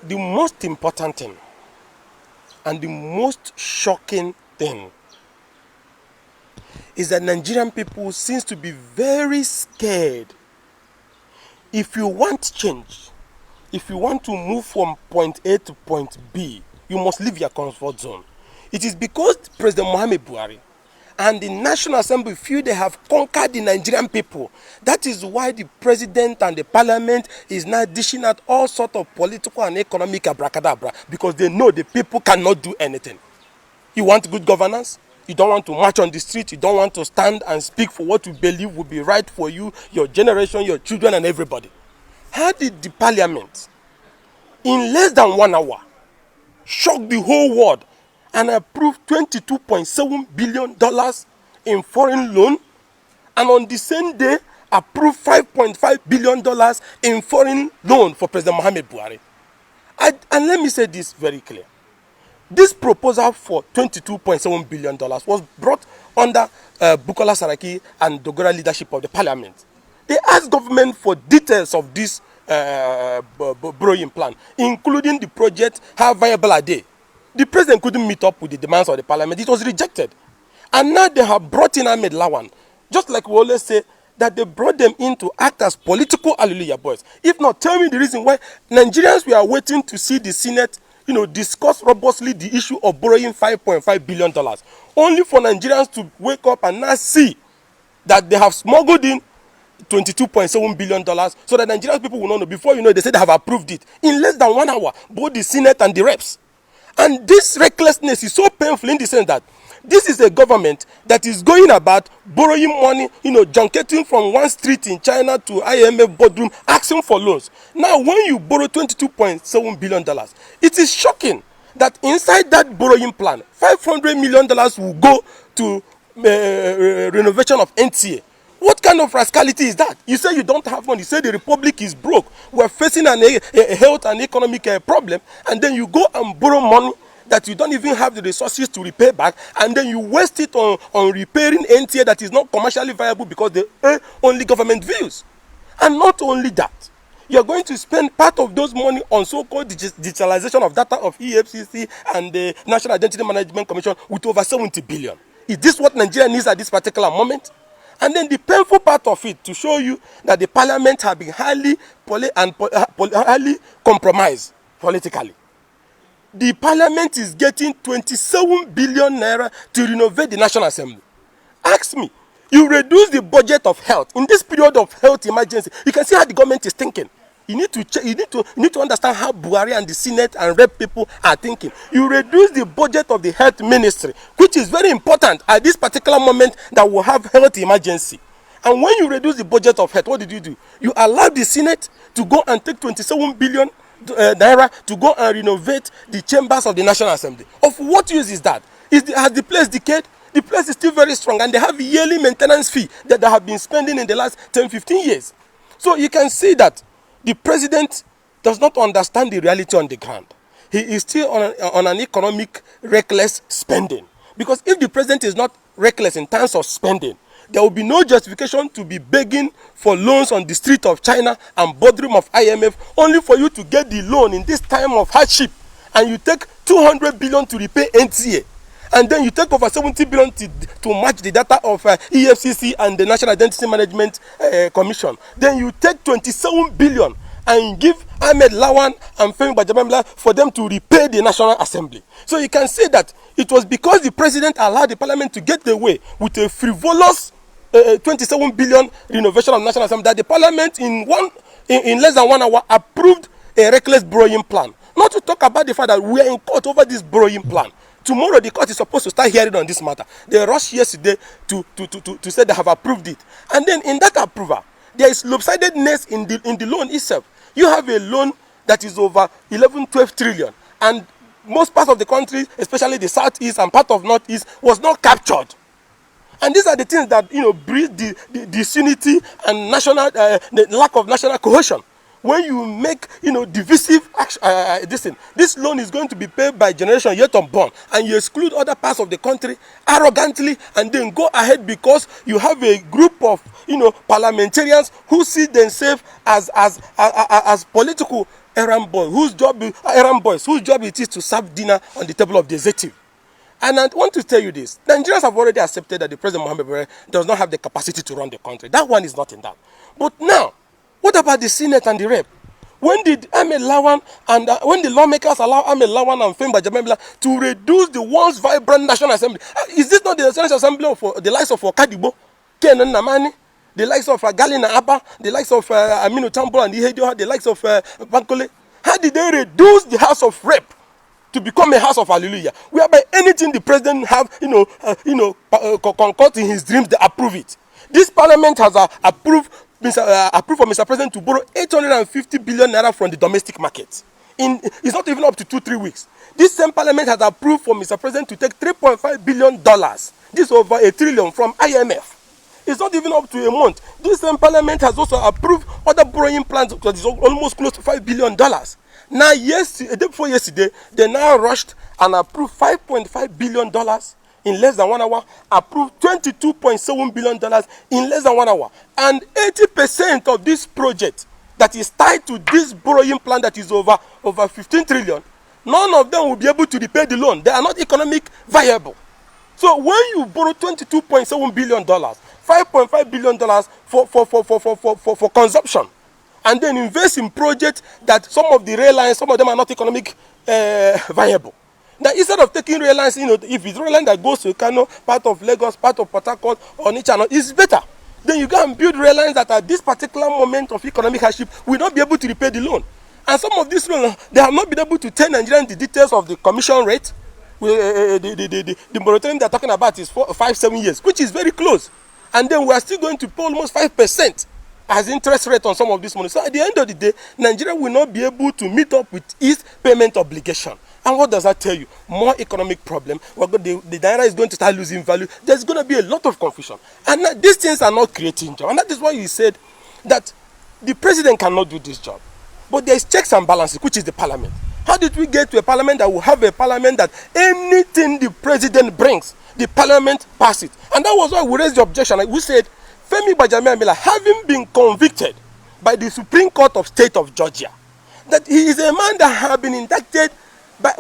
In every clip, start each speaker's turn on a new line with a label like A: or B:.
A: The most important thing and the most shocking thing is that Nigerian people seems to be very scared. If you want change, if you want to move from point A to point B, you must leave your comfort zone. It is because President Muhammad Buhari and the National Assembly feel they have conquered the Nigerian people. That is why the president and the parliament is now dishing out all sorts of political and economic abracadabra, because they know the people cannot do anything. You want good governance? You don't want to march on the street. You don't want to stand and speak for what you believe will be right for you, your generation, your children, and everybody. How did the parliament, in less than 1 hour, shock the whole world and approve $22.7 billion in foreign loan, and on the same day approve $5.5 billion in foreign loan for President Muhammad Buhari? And let me say this very clear. This proposal for $22.7 billion was brought under Bukola Saraki and Dogora leadership of the parliament. They asked government for details of this borrowing plan, including the project, how viable are they. The president couldn't meet up with the demands of the parliament. It was rejected. And now they have brought in Ahmed Lawan. Just like we always say, that they brought them in to act as political hallelujah boys. If not, tell me the reason why Nigerians were waiting to see the Senate discuss robustly the issue of borrowing $5.5 billion. Only for Nigerians to wake up and now see that they have smuggled in $22.7 billion, so that Nigerian people will not know. Before you know it, they say they have approved it. In less than 1 hour, both the Senate and the reps. And this recklessness is so painful in the sense that this is a government that is going about borrowing money, junketing from one street in China to IMF boardroom, asking for loans. Now, when you borrow $22.7 billion, it is shocking that inside that borrowing plan, $500 million will go to renovation of NTA. What kind of rascality is that? You say you don't have money. You say the republic is broke. We're facing a health and economic problem, and then you go and borrow money that you don't even have the resources to repay back, and then you waste it on repairing NTA that is not commercially viable because they earn only government views. And not only that, you're going to spend part of those money on so-called digitalization of data of EFCC and the National Identity Management Commission with over 70 billion. Is this what Nigeria needs at this particular moment? And then the painful part of it, to show you that the parliament have been highly compromised politically. The parliament is getting 27 billion naira to renovate the National Assembly. Ask me, you reduce the budget of health in this period of health emergency. You can see how the government is thinking. You need to understand how Buhari and the Senate and Rep people are thinking. You reduce the budget of the health ministry, which is very important at this particular moment that we have health emergency. And when you reduce the budget of health, what did you do? You allowed the Senate to go and take 27 billion naira to go and renovate the chambers of the National Assembly. Of what use is that? Has the place decayed? The place is still very strong, and they have a yearly maintenance fee that they have been spending in the last 10-15 years. So you can see that the president does not understand the reality on the ground. He is still on an economic reckless spending. Because if the president is not reckless in terms of spending, there will be no justification to be begging for loans on the street of China and boardroom of IMF, only for you to get the loan in this time of hardship, and you take 200 billion to repay NTA, and then you take over 70 billion to match the data of EFCC and the National Identity Management Commission. Then you take 27 billion and give Ahmed Lawan and Femi Gbajamamila for them to repay the National Assembly. So you can say that it was because the president allowed the parliament to get away with a frivolous 27 billion renovation of National Assembly that the parliament in less than 1 hour approved a reckless borrowing plan. Not to talk about the fact that we are in court over this borrowing plan. Tomorrow the court is supposed to start hearing on this matter. They rushed yesterday to say they have approved it. And then in that approval, there is lopsidedness in the loan itself. You have a loan that is over 11-12 trillion, and most parts of the country, especially the southeast and part of northeast, was not captured. And these are the things that breed the disunity and the lack of national cohesion. When you make divisive action, this loan is going to be paid by generation yet unborn, and you exclude other parts of the country arrogantly, and then go ahead because you have a group of parliamentarians who see themselves as political errand boys whose job it is to serve dinner on the table of the executive. And I want to tell you this. Nigerians have already accepted that the President Muhammad Buhari does not have the capacity to run the country. That one is not in that. But now, what about the Senate and the Rep? When did Ahmed Lawan and when the lawmakers allow Ahmed Lawan and Femi Gbajabiamila to reduce the once vibrant National Assembly? Is this not the National Assembly of the likes of Okadibo, Kenan Namani, the likes of Galina Abba, the likes of Aminu Tambo and Ihedio, the likes of Bankole? How did they reduce the House of Rep to become a house of hallelujah, whereby anything the president have, concord in his dreams, they approve it? This parliament has approved for Mr. President to borrow 850 billion naira from the domestic market. It's not even up to 2-3 weeks. This same parliament has approved for Mr. President to take $3.5 billion. This is over $1 trillion from IMF. It's not even up to a month. This same parliament has also approved other borrowing plans that is almost close to $5 billion. Now, a day before yesterday, they now rushed and approved $5.5 billion in less than 1 hour, approved $22.7 billion in less than 1 hour. And 80% of this project that is tied to this borrowing plan that is over 15 trillion, none of them will be able to repay the loan. They are not economic viable. So when you borrow $22.7 billion, $5.5 billion for consumption, and then invest in projects that some of the rail lines, some of them are not economic viable. Now, instead of taking rail lines, if it's rail line that goes to Kano, part of Lagos, part of Port Harcourt, or Nichano, it's better. Then you go and build rail lines that at this particular moment of economic hardship will not be able to repay the loan. And some of these loans, they have not been able to tell Nigerians the details of the commission rate. The moratorium they're talking about is 5-7 years, which is very close. And then we are still going to pay almost 5% as interest rate on some of this money. So at the end of the day, Nigeria will not be able to meet up with its payment obligation. And what does that tell you? More economic problem. The naira is going to start losing value. There's going to be a lot of confusion. And these things are not creating jobs. And that is why you said that the president cannot do this job. But there is checks and balances, which is the parliament. How did we get to a parliament that will have a parliament that anything the president brings, the parliament pass it? And that was why we raised the objection. We said, Femi Gbajabiamila, having been convicted by the Supreme Court of State of Georgia, that he is a man that has been indicted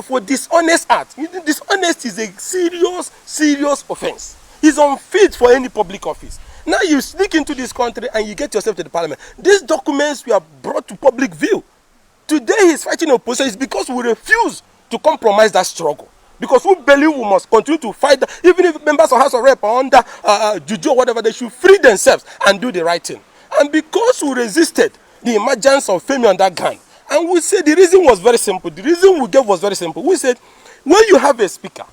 A: for dishonest act. Dishonest is a serious offense. He's unfit for any public office. Now you sneak into this country and you get yourself to the parliament. These documents were brought to public view. Today he's fighting opposition. It's because we refuse to compromise that struggle. Because we believe we must continue to fight. Even if members of House of Rep are under juju or whatever, they should free themselves and do the right thing. And because we resisted the emergence of Femi on that gang, and we said the reason was very simple. The reason we gave was very simple. We said, when you have a speaker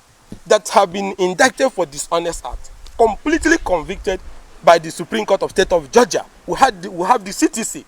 A: that have been indicted for dishonest act, completely convicted by the Supreme Court of State of Georgia, we have the CTC,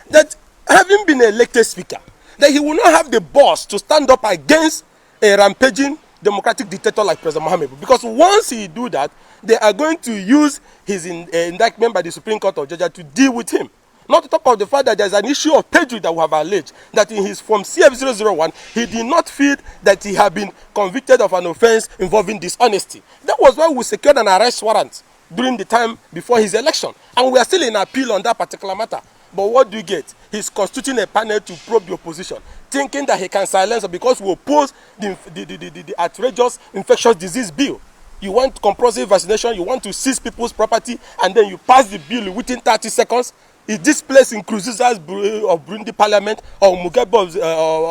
A: that having been elected speaker, that he will not have the balls to stand up against a rampaging democratic dictator like President Muhammad. Because once he do that, they are going to use his indictment by the Supreme Court of Georgia to deal with him. Not to talk of the fact that there is an issue of perjury that we have alleged, that in his Form CF001, he did not feel that he had been convicted of an offense involving dishonesty. That was why we secured an arrest warrant during the time before his election. And we are still in appeal on that particular matter. But what do you get? He's constituting a panel to probe the opposition, thinking that he can silence us because we oppose the outrageous infectious disease bill. You want compulsory vaccination, you want to seize people's property, and then you pass the bill within 30 seconds. Is this place in Kruziza's of Burundi Parliament or Mugabe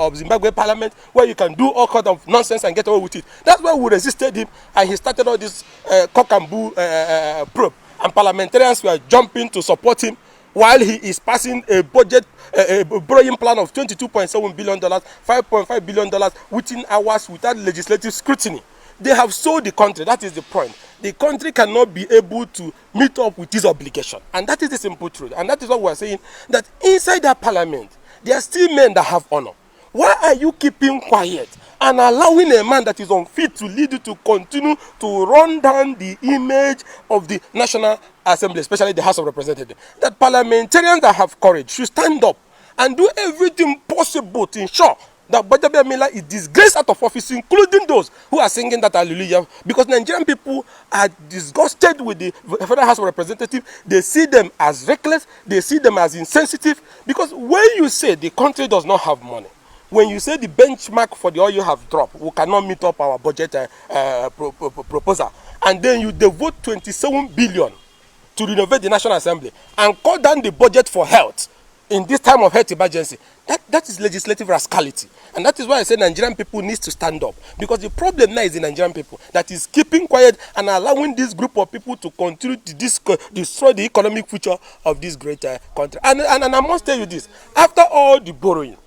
A: of Zimbabwe Parliament, where you can do all kinds of nonsense and get away with it? That's why we resisted him, and he started all this cock and bull probe. And parliamentarians were jumping to support him while he is passing a budget, a borrowing plan of $22.7 billion, $5.5 billion within hours without legislative scrutiny. They have sold the country. That is the point. The country cannot be able to meet up with this obligation. And that is the simple truth. And that is what we are saying, that inside that parliament, there are still men that have honor. Why are you keeping quiet and allowing a man that is unfit to lead you to continue to run down the image of the National Assembly, especially the House of Representatives? That parliamentarians that have courage should stand up and do everything possible to ensure that Bajabamila is disgraced out of office, including those who are singing that hallelujah, because Nigerian people are disgusted with the Federal House of Representatives. They see them as reckless, they see them as insensitive, because when you say the country does not have money, when you say the benchmark for the oil have dropped, we cannot meet up our budget proposal, and then you devote 27 billion to renovate the National Assembly and cut down the budget for health in this time of health emergency, that is legislative rascality. And that is why I say Nigerian people need to stand up, because the problem now is the Nigerian people that is keeping quiet and allowing this group of people to continue to destroy the economic future of this great country. And I must tell you this, after all the borrowing,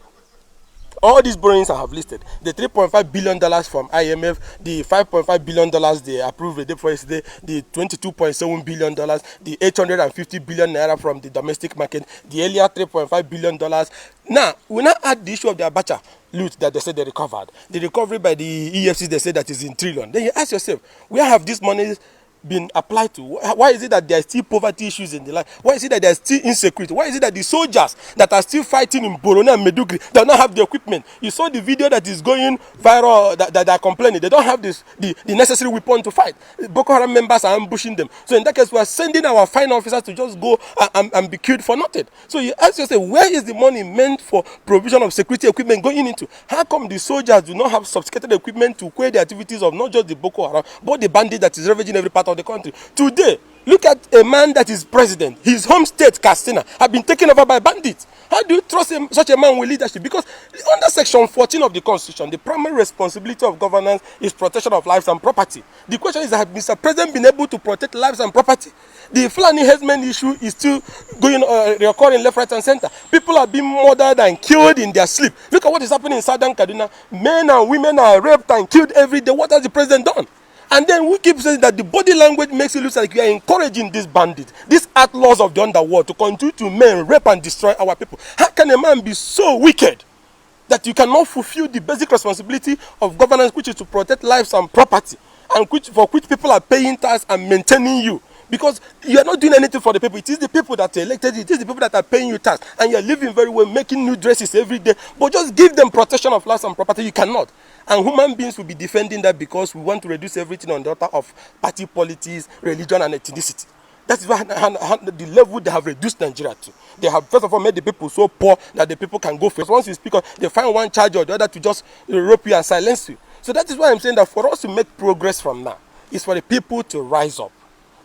A: all these borrowings I have listed, the $3.5 billion from IMF, the $5.5 billion they approved the day before yesterday, the $22.7 billion, the 850 billion naira from the domestic market, the earlier $3.5 billion. Now, we now add the issue of the Abacha loot that they said they recovered. The recovery by the EFC, they said that is in trillion. Then you ask yourself, where have this money been applied to? Why is it that there are still poverty issues in the land? Why is it that there is still insecurity? Why is it that the soldiers that are still fighting in Borona and Medugri do not have the equipment? You saw the video that is going viral that they are complaining. They don't have the necessary weapon to fight. Boko Haram members are ambushing them. So in that case, we are sending our fine officers to just go and be killed for nothing. So you ask yourself, where is the money meant for provision of security equipment going into? How come the soldiers do not have sophisticated equipment to quell the activities of not just the Boko Haram, but the bandit that is ravaging every part of the country? Today, look at a man that is president. His home state, Katsina, have been taken over by bandits. How do you trust such a man with leadership? Because under Section 14 of the Constitution, the primary responsibility of governance is protection of lives and property. The question is, has Mr. President been able to protect lives and property? The Fulani herdsmen issue is still going recurring left, right, and center. People are being murdered and killed in their sleep. Look at what is happening in southern Kaduna. Men and women are raped and killed every day. What has the president done? And then we keep saying that the body language makes it look like we are encouraging these bandits, these outlaws of the underworld, to continue to men, rape, and destroy our people. How can a man be so wicked that you cannot fulfill the basic responsibility of governance, which is to protect lives and property, and for which people are paying tax and maintaining you? Because you are not doing anything for the people. It is the people that are elected, it is the people that are paying you tax, and you are living very well, making new dresses every day, but just give them protection of lives and property. You cannot. And human beings will be defending that because we want to reduce everything on the altar of party politics, religion, and ethnicity. That is why the level they have reduced Nigeria to. They have first of all made the people so poor that the people can go first. Once you speak, they find one charge or the other to just rope you and silence you. So that is why I'm saying that for us to make progress from now, is for the people to rise up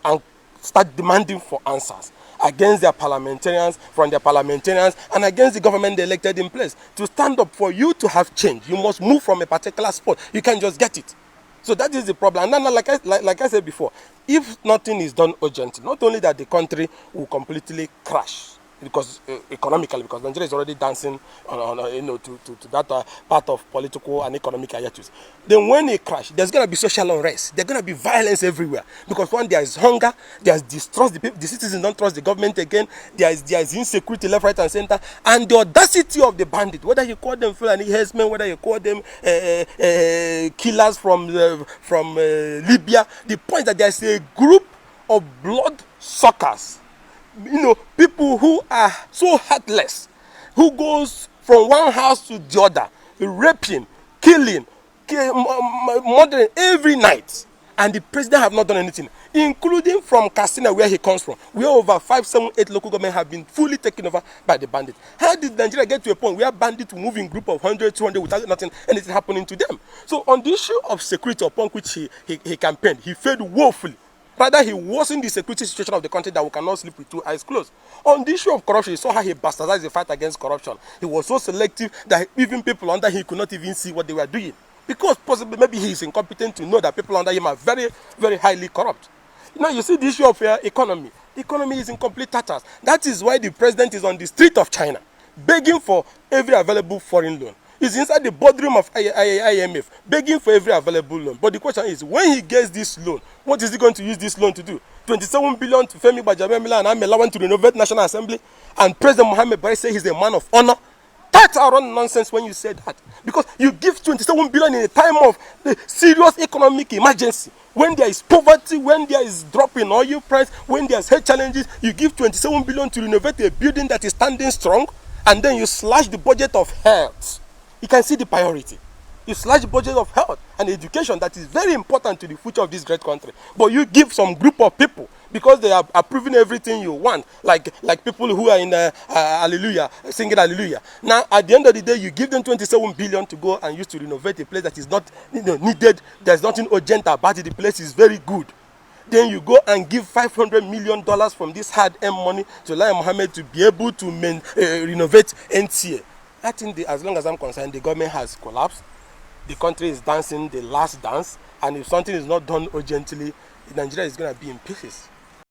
A: and start demanding for answers against their parliamentarians, from their parliamentarians, and against the government they elected in place. To stand up for you to have change, you must move from a particular spot. You can't just get it. So that is the problem. And then, like I said before, if nothing is done urgently, not only that the country will completely crash, because economically, because Nigeria is already dancing to that part of political and economic hiatus. Then when it crash, there's going to be social unrest. There's going to be violence everywhere. Because one, there is hunger, there's distrust, the citizens don't trust the government again, there is insecurity left, right, and center, and the audacity of the bandit, whether you call them Fulani herdsmen, whether you call them killers from Libya, the point that there's a group of blood suckers, people who are so heartless, who goes from one house to the other, raping, killing, murdering every night, and the president have not done anything, including from Katsina, where he comes from, where over 5, 7, 8 local government have been fully taken over by the bandits. How did Nigeria get to a point where bandits move in group of 100, 200 without anything happening to them? So on the issue of security, upon which he campaigned, he failed woefully. Rather, he worsened the security situation of the country that we cannot sleep with two eyes closed. On the issue of corruption, you saw how he bastardized the fight against corruption. He was so selective that even people under him could not even see what they were doing. Because possibly, maybe he is incompetent to know that people under him are very, very highly corrupt. Now, you see the issue of economy. The economy is in complete tatters. That is why the president is on the street of China, begging for every available foreign loan. He's inside the boardroom of IMF, begging for every available loan. But the question is, when he gets this loan, what is he going to use this loan to do? 27 billion to Femi Gbajabamila and Amelawan to renovate National Assembly, and President Mohammed Buhari say he's a man of honor? That's around nonsense when you say that. Because you give 27 billion in a time of serious economic emergency. When there is poverty, when there is drop in oil price, when there's health challenges, you give 27 billion to renovate a building that is standing strong, and then you slash the budget of health You can see the priority. You slash budget of health and education that is very important to the future of this great country. But you give some group of people, because they are approving everything you want, like people who are in hallelujah, singing hallelujah. Now, at the end of the day, you give them 27 billion to go and use to renovate a place that is not needed. There's nothing urgent about it. The place is very good. Then you go and give $500 million from this hard-earned money to Lai Mohammed to be able to renovate NTA. I think, as long as I'm concerned, the government has collapsed. The country is dancing the last dance, and if something is not done urgently, Nigeria is going to be in pieces.